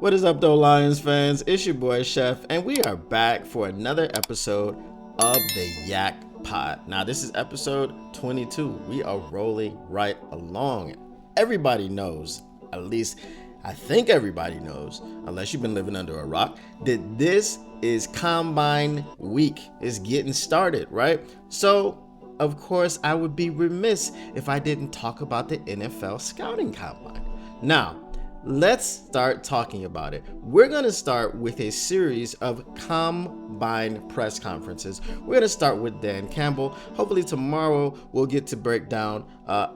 What is up though, Lions fans? It's your boy Chef, and we are back for another episode of the YAK pod. Now this is episode 22. We are rolling right along. Everybody knows, at least I think everybody knows, unless you've been living under a rock, that this is Combine Week. It's getting started, right? So of course I would be remiss if I didn't talk about the NFL Scouting Combine. Now, let's start talking about it. We're going to start with a series of combine press conferences. We're going to start with Dan Campbell. Hopefully tomorrow we'll get to break down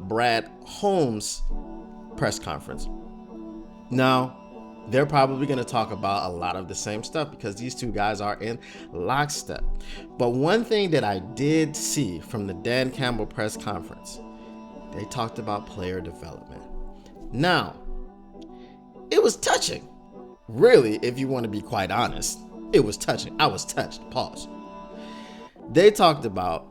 Brad Holmes' press conference. Now, they're probably going to talk about a lot of the same stuff because these two guys are in lockstep. But one thing that I did see from the Dan Campbell press conference, they talked about player development. Now, it was touching. Really, if you want to be quite honest, it was touching. I was touched. Pause. They talked about,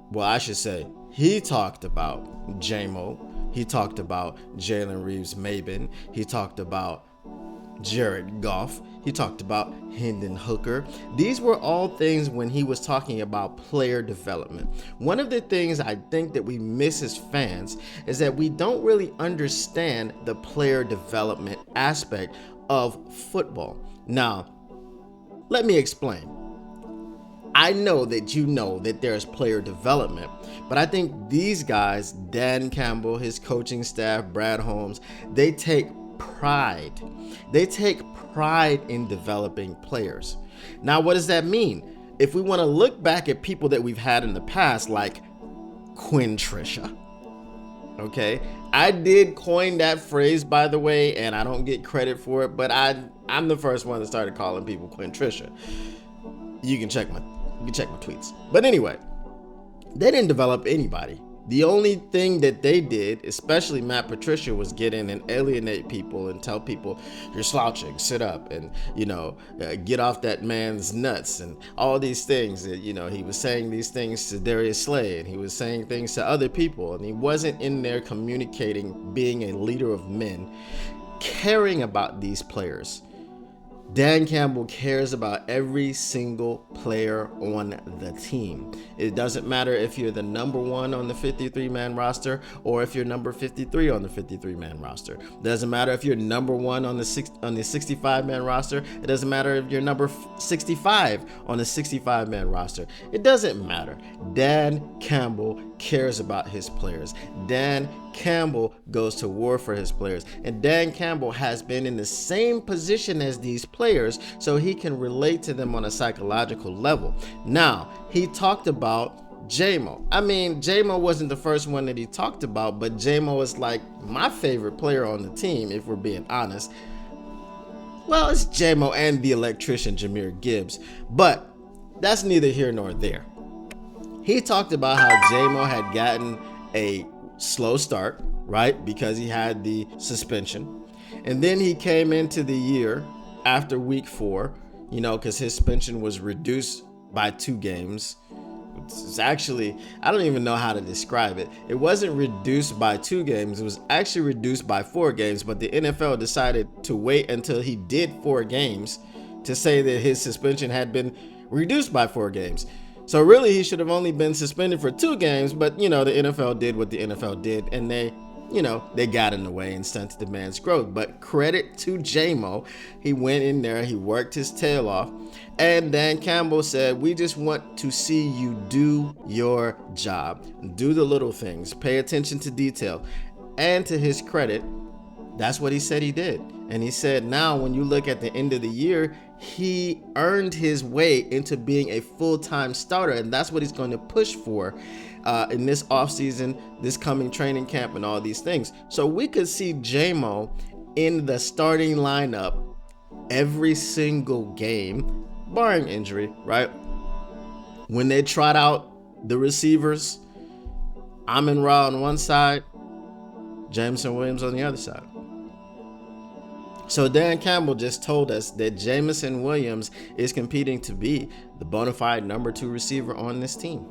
well, I should say, he talked about J-Mo. He talked about Jalen Reeves-Maybin. He talked about Jared Goff. He talked about Hendon Hooker. These were all things when he was talking about player development. One of the things I think that we miss as fans is that we don't really understand the player development aspect of football. Now, let me explain. I know that you know that there's player development, but I think these guys, Dan Campbell, his coaching staff, Brad Holmes, they take pride. They take pride in developing players. Now, what does that mean? If we want to look back at people that we've had in the past, like Quinn Trisha, okay? I did coin that phrase, by the way, and I don't get credit for it, but I'm the first one that started calling people Quinn Trisha. You can check my tweets. But anyway, they didn't develop anybody. The only thing that they did, especially Matt Patricia, was get in and alienate people and tell people you're slouching, sit up, and get off that man's nuts, and all these things. That he was saying these things to Darius Slay, and he was saying things to other people, and he wasn't in there communicating, being a leader of men, caring about these players. Dan Campbell cares about every single player on the team. It doesn't matter if you're the number 1 on the 53-man roster or if you're number 53 on the 53-man roster. It doesn't matter if you're number 1 on the 65-man roster. It doesn't matter if you're number 65 on the 65-man roster. It doesn't matter. Dan Campbell cares about his players. Dan Campbell goes to war for his players, and Dan Campbell has been in the same position as these players, so he can relate to them on a psychological level. Now, he talked about J-Mo. I mean, J-Mo wasn't the first one that he talked about, but J-Mo is like my favorite player on the team, if we're being honest. Well, it's J-Mo and the electrician Jahmyr Gibbs, but that's neither here nor there. He talked about how J-Mo had gotten a slow start, right? Because he had the suspension. And then he came into the year after week 4, because his suspension was reduced by 2 games. It's actually, I don't even know how to describe it. It wasn't reduced by 2 games. It was actually reduced by 4 games, but the NFL decided to wait until he did 4 games to say that his suspension had been reduced by 4 games. So really, he should have only been suspended for 2 games, but the NFL did what the NFL did, and they got in the way and stunted the man's growth. But credit to J-Mo, he went in there, he worked his tail off, and Dan Campbell said, we just want to see you do your job, do the little things, pay attention to detail. And to his credit, that's what he said he did. And he said now when you look at the end of the year, he earned his way into being a full-time starter, and that's what he's going to push for in this offseason, this coming training camp, and all these things. So we could see J-Mo in the starting lineup every single game, barring injury, right? When they trot out the receivers, Amon-Ra on one side, Jameson Williams on the other side. So Dan Campbell just told us that Jameson Williams is competing to be the bona fide number 2 receiver on this team.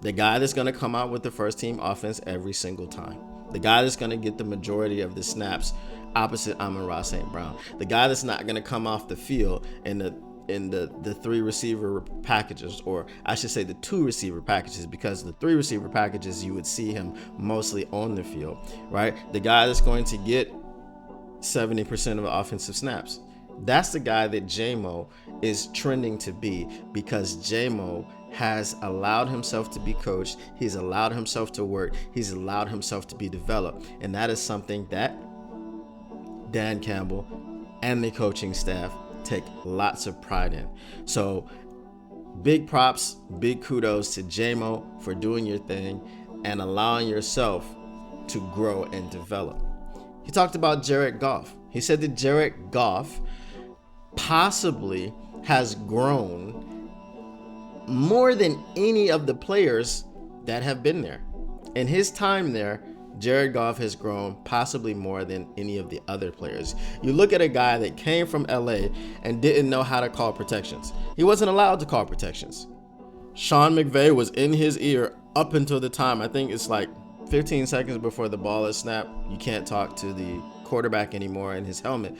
The guy that's going to come out with the first team offense every single time. The guy that's going to get the majority of the snaps opposite Amon-Ra St. Brown. The guy that's not going to come off the field in the three receiver packages, or I should say the two receiver packages, because the three receiver packages, you would see him mostly on the field, right? The guy that's going to get 70% of offensive snaps. That's the guy that J-Mo is trending to be, because J-Mo has allowed himself to be coached. He's allowed himself to work. He's allowed himself to be developed. And that is something that Dan Campbell and the coaching staff take lots of pride in. So big props, big kudos to J-Mo for doing your thing and allowing yourself to grow and develop. He talked about Jared Goff. He said that Jared Goff possibly has grown more than any of the players that have been there. In his time there, Jared Goff has grown possibly more than any of the other players. You look at a guy that came from LA and didn't know how to call protections. He wasn't allowed to call protections. Sean McVay was in his ear up until the time, I think it's like 15 seconds before the ball is snapped. You can't talk to the quarterback anymore in his helmet.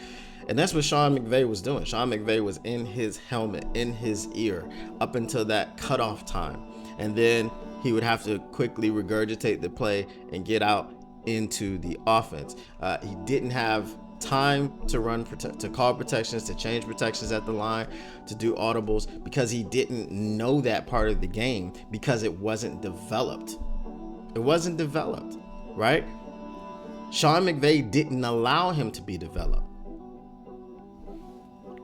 And that's what Sean McVay was doing. Sean McVay was in his helmet, in his ear, up until that cutoff time. And then he would have to quickly regurgitate the play and get out into the offense. He didn't have time to run, to call protections, to change protections at the line, to do audibles, because he didn't know that part of the game, because it wasn't developed. It wasn't developed, right? Sean McVay didn't allow him to be developed.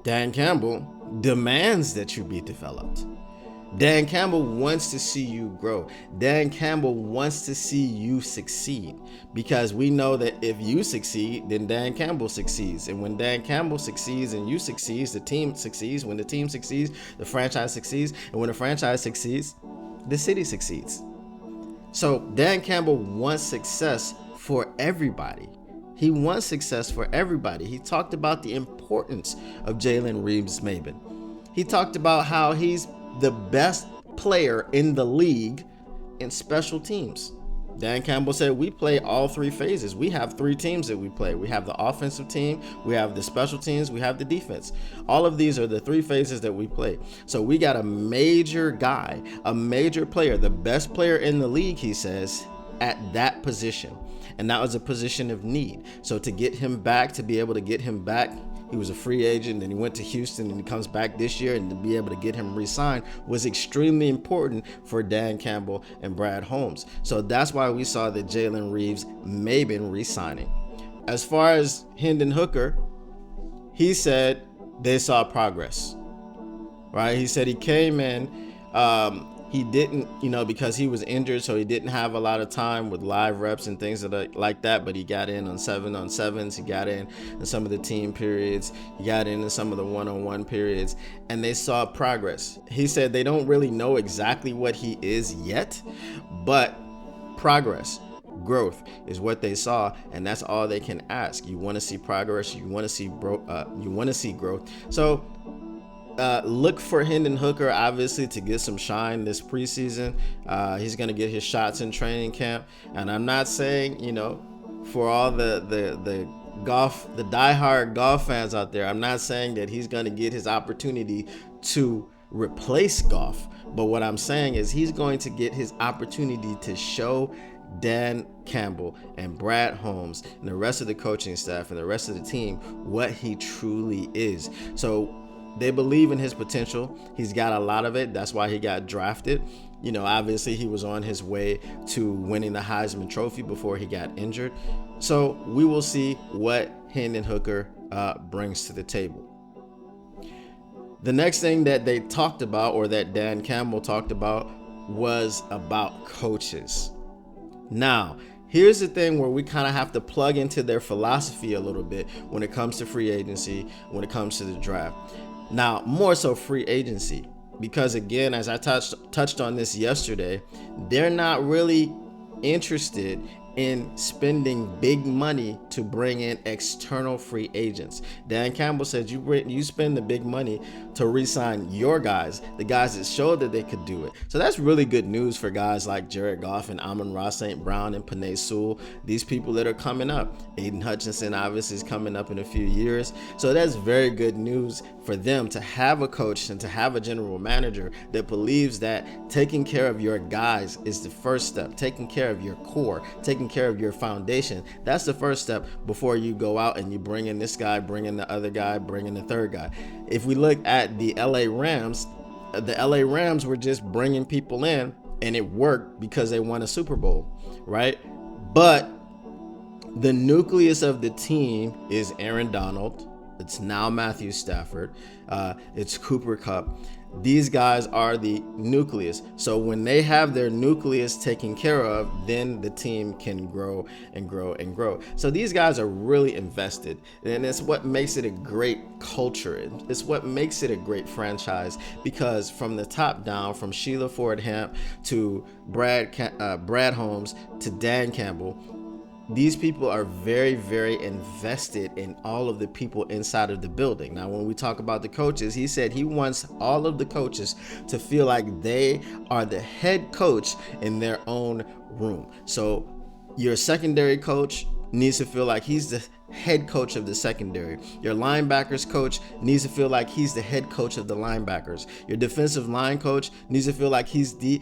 Dan Campbell demands that you be developed. Dan Campbell wants to see you grow. Dan Campbell wants to see you succeed, because we know that if you succeed, then Dan Campbell succeeds. And when Dan Campbell succeeds and you succeed, the team succeeds. When the team succeeds, the franchise succeeds. And when the franchise succeeds, the city succeeds. So Dan Campbell wants success for everybody. He wants success for everybody. He talked about the importance of Jalen Reeves-Maybin. He talked about how he's the best player in the league in special teams. Dan Campbell said we play all three phases. We have three teams that we play. We have the offensive team, we have the special teams, we have the defense. All of these are the three phases that we play. So we got a major guy, a major player, the best player in the league, he says, at that position. And that was a position of need. So to get him back, to be able to get him back, he was a free agent, and he went to Houston, and he comes back this year, and to be able to get him re-signed was extremely important for Dan Campbell and Brad Holmes. So that's why we saw that Jalen Reeves-Maybin re-signing. As far as Hendon Hooker, he said they saw progress, right? He said he came in, he didn't, because he was injured, so he didn't have a lot of time with live reps and things like that, but he got in on 7-on-7s, he got in some of the team periods, he got in some of the one-on-one periods, and they saw progress. He said they don't really know exactly what he is yet, but progress, growth is what they saw, and that's all they can ask. You want to see progress, you want to see growth. So look for Hendon Hooker, obviously, to get some shine this preseason. He's going to get his shots in training camp. And I'm not saying, for all the diehard golf fans out there, I'm not saying that he's going to get his opportunity to replace Goff. But what I'm saying is he's going to get his opportunity to show Dan Campbell and Brad Holmes and the rest of the coaching staff and the rest of the team what he truly is. So they believe in his potential. He's got a lot of it. That's why he got drafted. Obviously he was on his way to winning the Heisman Trophy before he got injured. So we will see what Hendon Hooker brings to the table. The next thing that they talked about, or that Dan Campbell talked about, was about coaches. Now, here's the thing where we kind of have to plug into their philosophy a little bit when it comes to free agency, when it comes to the draft. Now, more so free agency, because again, as I touched on this yesterday, they're not really interested in spending big money to bring in external free agents. Dan Campbell said you spend the big money to re-sign your guys, the guys that showed that they could do it. So that's really good news for guys like Jared Goff and Amon-Ra St. Brown and Penei Sewell, these people that are coming up. Aiden Hutchinson obviously is coming up in a few years. So that's very good news for them to have a coach and to have a general manager that believes that taking care of your guys is the first step. Taking care of your core, taking care of your foundation, that's the first step before you go out and you bring in this guy, bring in the other guy, bring in the third guy. If we look at the LA Rams were just bringing people in, and it worked because they won a Super Bowl, right? But the nucleus of the team is Aaron Donald. It's now Matthew Stafford. It's Cooper Kupp. These guys are the nucleus. So when they have their nucleus taken care of, then the team can grow and grow and grow. So these guys are really invested. And it's what makes it a great culture. It's what makes it a great franchise, because from the top down, from Sheila Ford Hamp to Brad Holmes to Dan Campbell, these people are very, very invested in all of the people inside of the building. Now, when we talk about the coaches, he said he wants all of the coaches to feel like they are the head coach in their own room. So your secondary coach needs to feel like he's the head coach of the secondary. Your linebackers coach needs to feel like he's the head coach of the linebackers. Your defensive line coach needs to feel like he's the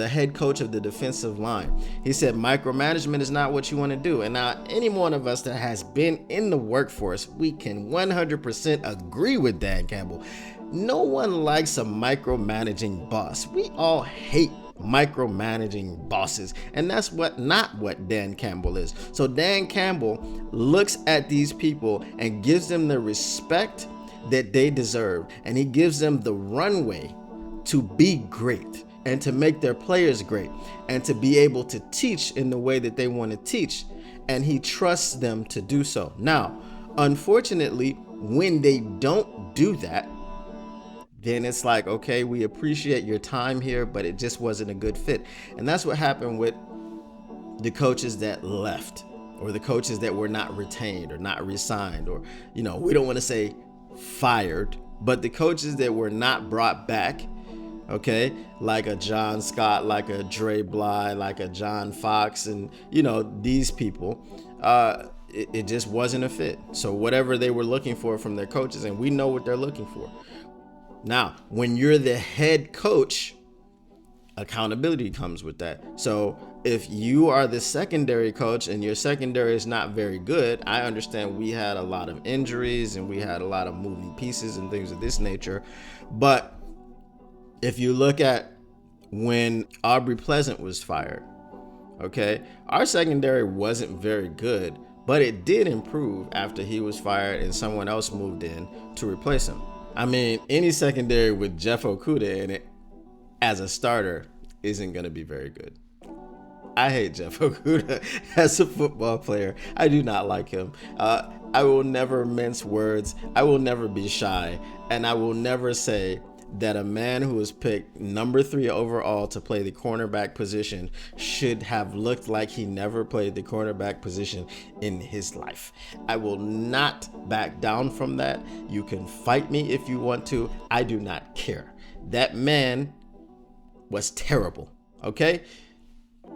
head coach of the defensive line. He said micromanagement is not what you want to do. And now any one of us that has been in the workforce, we can 100% agree with Dan Campbell. No one likes a micromanaging boss. We all hate micromanaging bosses, and that's not what Dan Campbell is. So Dan Campbell looks at these people and gives them the respect that they deserve, and he gives them the runway to be great and to make their players great and to be able to teach in the way that they want to teach, and he trusts them to do so. Now, unfortunately, when they don't do that, then it's like, okay, we appreciate your time here, but it just wasn't a good fit. And that's what happened with the coaches that left, or the coaches that were not retained or not re-signed, or, we don't want to say fired, but the coaches that were not brought back, okay, like a John Scott, like a Dre Bly, like a John Fox, and, these people, it just wasn't a fit. So whatever they were looking for from their coaches, and we know what they're looking for. Now, when you're the head coach, accountability comes with that. So if you are the secondary coach and your secondary is not very good, I understand we had a lot of injuries and we had a lot of moving pieces and things of this nature. But if you look at when Aubrey Pleasant was fired, okay, our secondary wasn't very good, but it did improve after he was fired and someone else moved in to replace him. I mean, any secondary with Jeff Okudah in it as a starter isn't going to be very good. I hate Jeff Okudah as a football player. I do not like him. I will never mince words. I will never be shy. And I will never say that a man who was picked number 3 overall to play the cornerback position should have looked like he never played the cornerback position in his life. I will not back down from that. You can fight me if you want to. I do not care. That man was terrible, okay?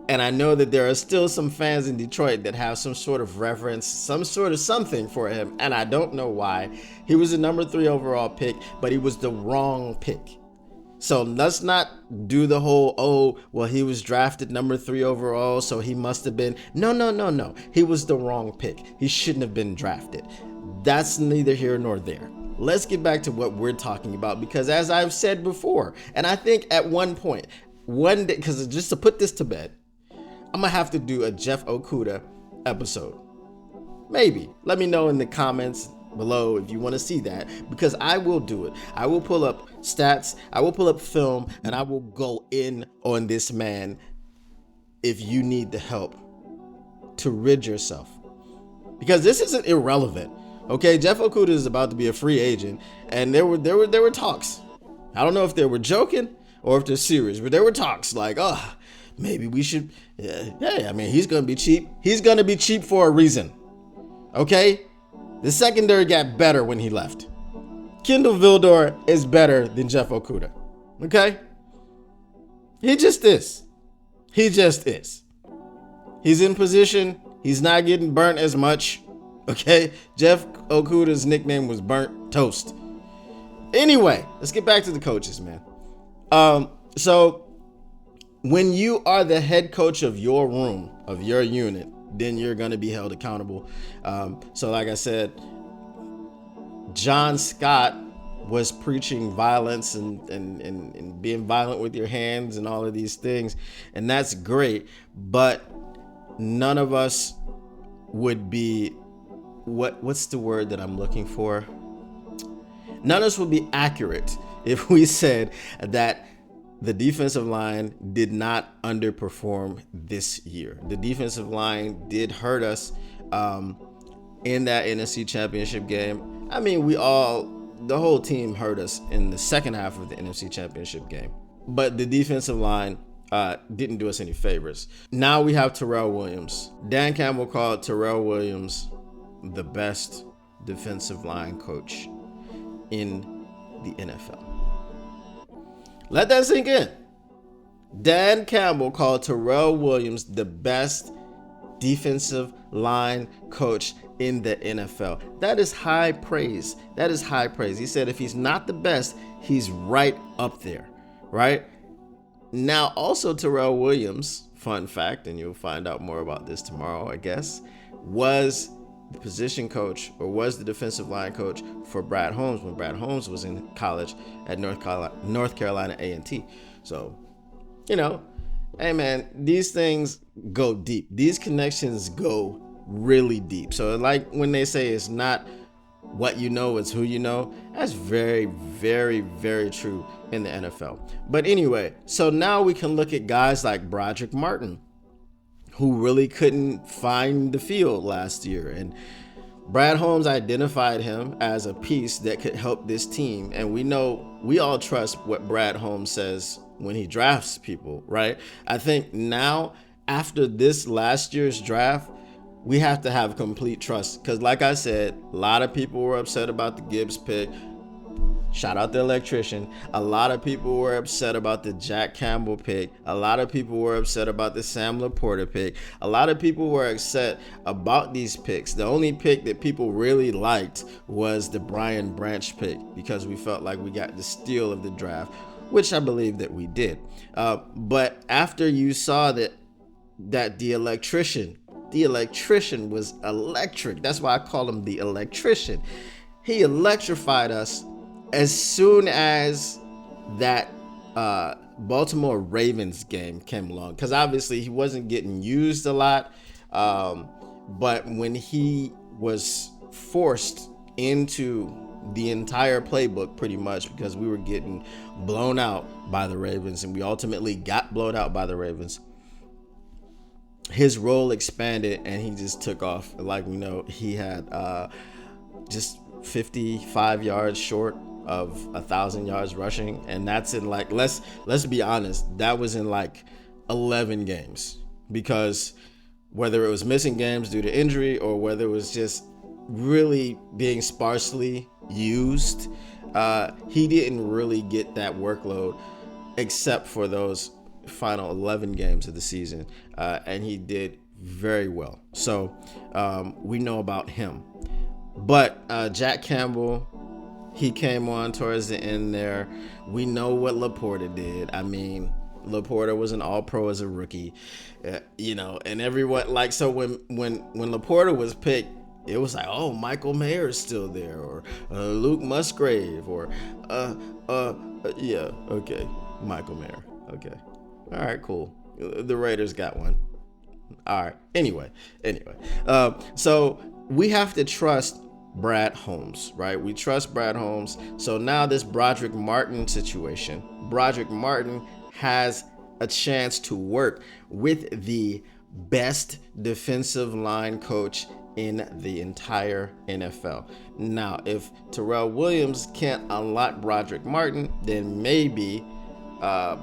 And I know that there are still some fans in Detroit that have some sort of reverence, some sort of something for him, and I don't know why. He was a number 3 overall pick, but he was the wrong pick. So let's not do the whole, he was drafted number 3 overall, so he must have been. No. He was the wrong pick. He shouldn't have been drafted. That's neither here nor there. Let's get back to what we're talking about, because as I've said before, and I think at one point, one day, because just to put this to bed, I'm going to have to do a Jeff Okudah episode. Maybe. Let me know in the comments below if you want to see that, because I will do it. I will pull up stats, I will pull up film, and I will go in on this man if you need the help to rid yourself. Because this isn't irrelevant. Okay, Jeff Okudah is about to be a free agent, and there were talks. I don't know if they were joking or if they're serious, but there were talks like, maybe we should, hey, I mean, he's going to be cheap. He's going to be cheap for a reason. Okay? The secondary got better when he left. Kendall Vildor is better than Jeff Okudah. Okay? He just is. He just is. He's in position. He's not getting burnt as much. Okay? Jeff Okudah's nickname was Burnt Toast. Anyway, let's get back to the coaches, man. So when you are the head coach of your room, of your unit, then you're going to be held accountable. So like I said, John Scott was preaching violence and being violent with your hands and all of these things. And that's great. But none of us would be, what's the word that I'm looking for? None of us would be accurate if we said that the defensive line did not underperform this year. The defensive line did hurt us in that NFC Championship game. I mean, the whole team hurt us in the second half of the NFC Championship game. But the defensive line didn't do us any favors. Now we have Terrell Williams. Dan Campbell called Terrell Williams the best defensive line coach in the NFL. Let that sink in. Dan Campbell called Terrell Williams the best defensive line coach in the NFL. That is high praise. That is high praise. He said if he's not the best, he's right up there, right? Now, also Terrell Williams, fun fact, and you'll find out more about this tomorrow, I guess, was the position coach or was the defensive line coach for Brad Holmes when Brad Holmes was in college at North Carolina A&T. So, you know, hey man, these things go deep. These connections go really deep. So like when they say it's not what you know, it's who you know, that's very, very, very true in the NFL. But anyway, so now we can look at guys like Broderick Martin, who really couldn't find the field last year. And Brad Holmes identified him as a piece that could help this team. And we all trust what Brad Holmes says when he drafts people, right? I think now, after this last year's draft, we have to have complete trust. Because like I said, a lot of people were upset about the Gibbs pick. Shout out the electrician. A lot of people were upset about the Jack Campbell pick. A lot of people were upset about the Sam Laporta pick. A lot of people were upset about these picks. The only pick that people really liked was the Brian Branch pick because we felt like we got the steal of the draft, which I believe that we did. But after you saw that the electrician was electric. That's why I call him the electrician. He electrified us as soon as that Baltimore Ravens game came along, because obviously he wasn't getting used a lot. But when he was forced into the entire playbook pretty much because we were getting blown out by the Ravens, and we ultimately got blown out by the Ravens, his role expanded and he just took off. Like we know, he had just 55 yards short of 1,000 yards rushing, and that's in like, let's be honest, that was in like 11 games, because whether it was missing games due to injury or whether it was just really being sparsely used, he didn't really get that workload except for those final 11 games of the season, and he did very well. So we know about him. But Jack Campbell, he came on towards the end there. We know what Laporta did. I mean, Laporta was an all-pro as a rookie, and everyone, like, so when Laporta was picked, it was like, oh, Michael Mayer is still there, or Luke Musgrave, or Michael Mayer. Okay. All right, cool. The Raiders got one. All right. Anyway. So we have to trust Brad Holmes, right? We trust Brad Holmes. So now this Broderick Martin situation, Broderick Martin has a chance to work with the best defensive line coach in the entire NFL. Now, if Terrell Williams can't unlock Broderick Martin, then maybe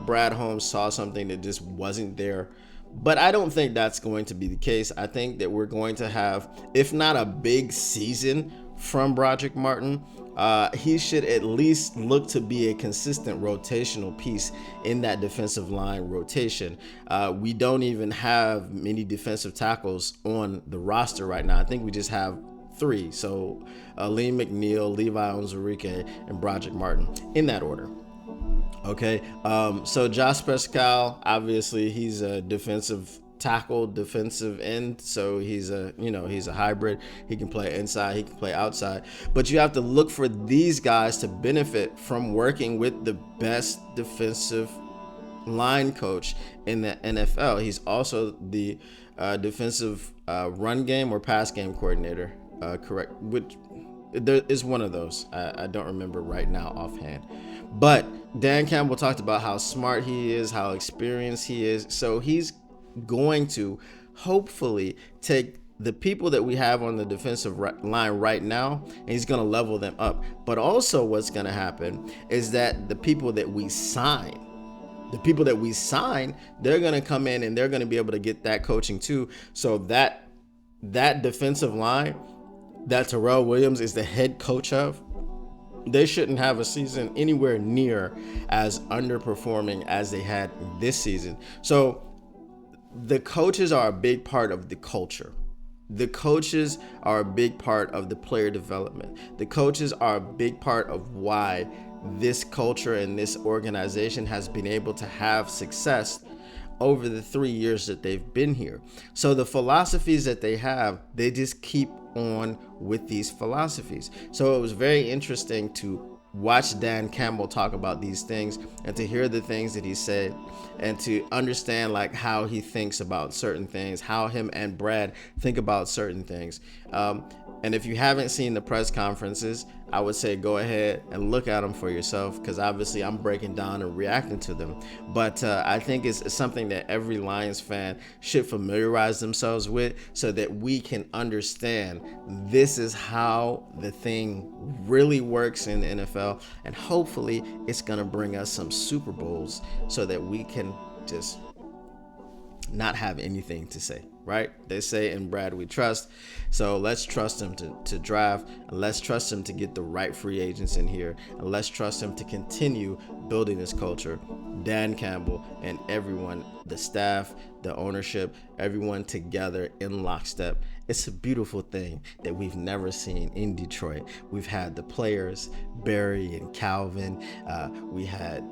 Brad Holmes saw something that just wasn't there. But I don't think that's going to be the case. I think that we're going to have, if not a big season from Broderick Martin, he should at least look to be a consistent rotational piece in that defensive line rotation. We don't even have many defensive tackles on the roster right now. I think we just have 3. So Liam McNeil, Levi Onwuzurike, and Broderick Martin in that order. Okay, so Josh Pascal, obviously he's a defensive tackle, defensive end, so he's a hybrid. He can play inside, he can play outside, but you have to look for these guys to benefit from working with the best defensive line coach in the NFL. He's also the defensive run game or pass game coordinator, correct? Which there is one of those. I don't remember right now offhand. But Dan Campbell talked about how smart he is, how experienced he is. So he's going to hopefully take the people that we have on the defensive line right now, and he's going to level them up. But also what's going to happen is that the people that we sign, they're going to come in and they're going to be able to get that coaching too. So that defensive line that Terrell Williams is the head coach of, they shouldn't have a season anywhere near as underperforming as they had this season. So the coaches are a big part of the culture. The coaches are a big part of the player development. The coaches are a big part of why this culture and this organization has been able to have success over the 3 years that they've been here. So the philosophies that they have, they just keep on with these philosophies. So it was very interesting to watch Dan Campbell talk about these things and to hear the things that he said and to understand like how he thinks about certain things, how him and Brad think about certain things. And if you haven't seen the press conferences, I would say go ahead and look at them for yourself, because obviously I'm breaking down and reacting to them. But I think it's something that every Lions fan should familiarize themselves with so that we can understand this is how the thing really works in the NFL. And hopefully it's going to bring us some Super Bowls so that we can just not have anything to say, right? They say in Brad we trust. So let's trust him to draft. And let's trust him to get the right free agents in here. And let's trust him to continue building this culture. Dan Campbell and everyone, the staff, the ownership, everyone together in lockstep. It's a beautiful thing that we've never seen in Detroit. We've had the players, Barry and Calvin. We had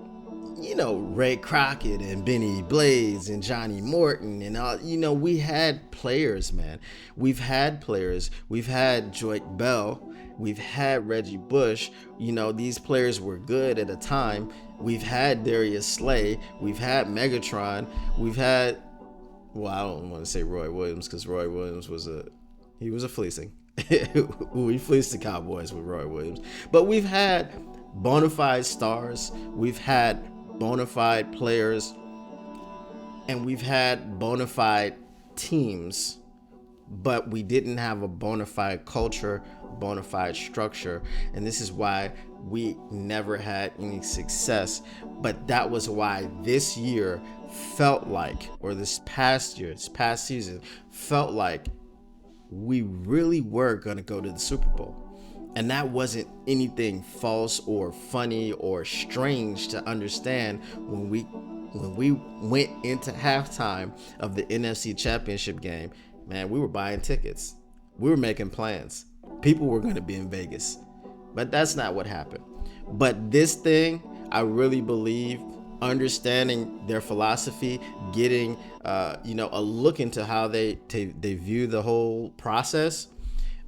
Ray Crockett and Benny Blades and Johnny Morton and all, we had players, man. We've had players. We've had Joyke Bell. We've had Reggie Bush. These players were good at a time. We've had Darius Slay. We've had Megatron. We've had, I don't want to say Roy Williams, because Roy Williams was a fleecing. We fleeced the Cowboys with Roy Williams. But we've had bona fide stars. We've had bona fide players, and we've had bona fide teams, but we didn't have a bona fide culture, bona fide structure, and this is why we never had any success. But that was why this year felt like, or this past season felt like we really were going to go to the Super Bowl. And that wasn't anything false or funny or strange to understand when we went into halftime of the NFC Championship game. Man, we were buying tickets. We were making plans. People were going to be in Vegas. But that's not what happened. But this thing, I really believe, understanding their philosophy, getting a look into how they view the whole process,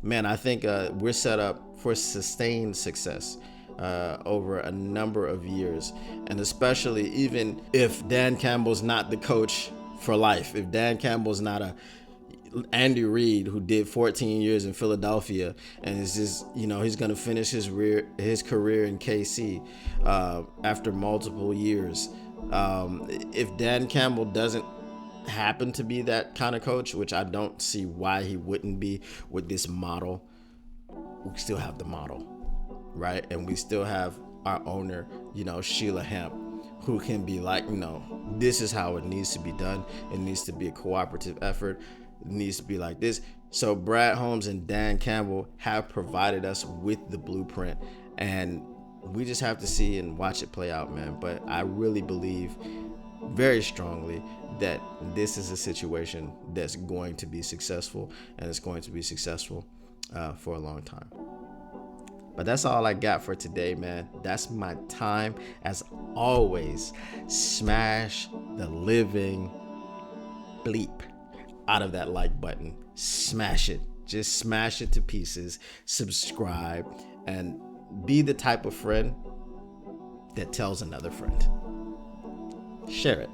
man, I think we're set up for sustained success over a number of years. And especially even if Dan Campbell's not the coach for life, if Dan Campbell's not a Andy Reid who did 14 years in Philadelphia and is just, he's going to finish his career in KC after multiple years. If Dan Campbell doesn't happen to be that kind of coach, which I don't see why he wouldn't be with this model, we still have the model, right? And we still have our owner, Sheila Hamp, who can be like, this is how it needs to be done. It needs to be a cooperative effort. It needs to be like this. So Brad Holmes and Dan Campbell have provided us with the blueprint, and we just have to see and watch it play out, man. But I really believe very strongly that this is a situation that's going to be successful, and it's going to be successful for a long time. But that's all I got for today, man. That's my time. As always, smash the living bleep out of that like button. Smash it. Just smash it to pieces. Subscribe and be the type of friend that tells another friend. Share it.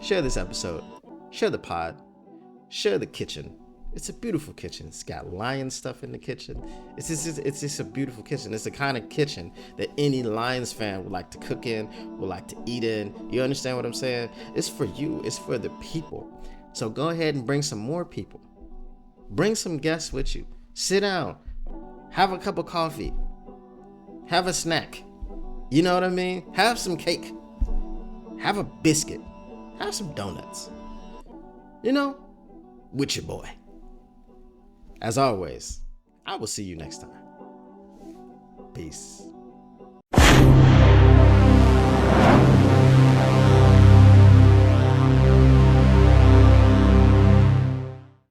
Share this episode. Share the pod. Share the kitchen. It's a beautiful kitchen. It's got lion stuff in the kitchen. It's just a beautiful kitchen. It's the kind of kitchen that any Lions fan would like to cook in, would like to eat in. You understand what I'm saying? It's for you. It's for the people. So go ahead and bring some more people. Bring some guests with you. Sit down. Have a cup of coffee. Have a snack. You know what I mean? Have some cake. Have a biscuit. Have some donuts. With your boy. As always, I will see you next time. Peace.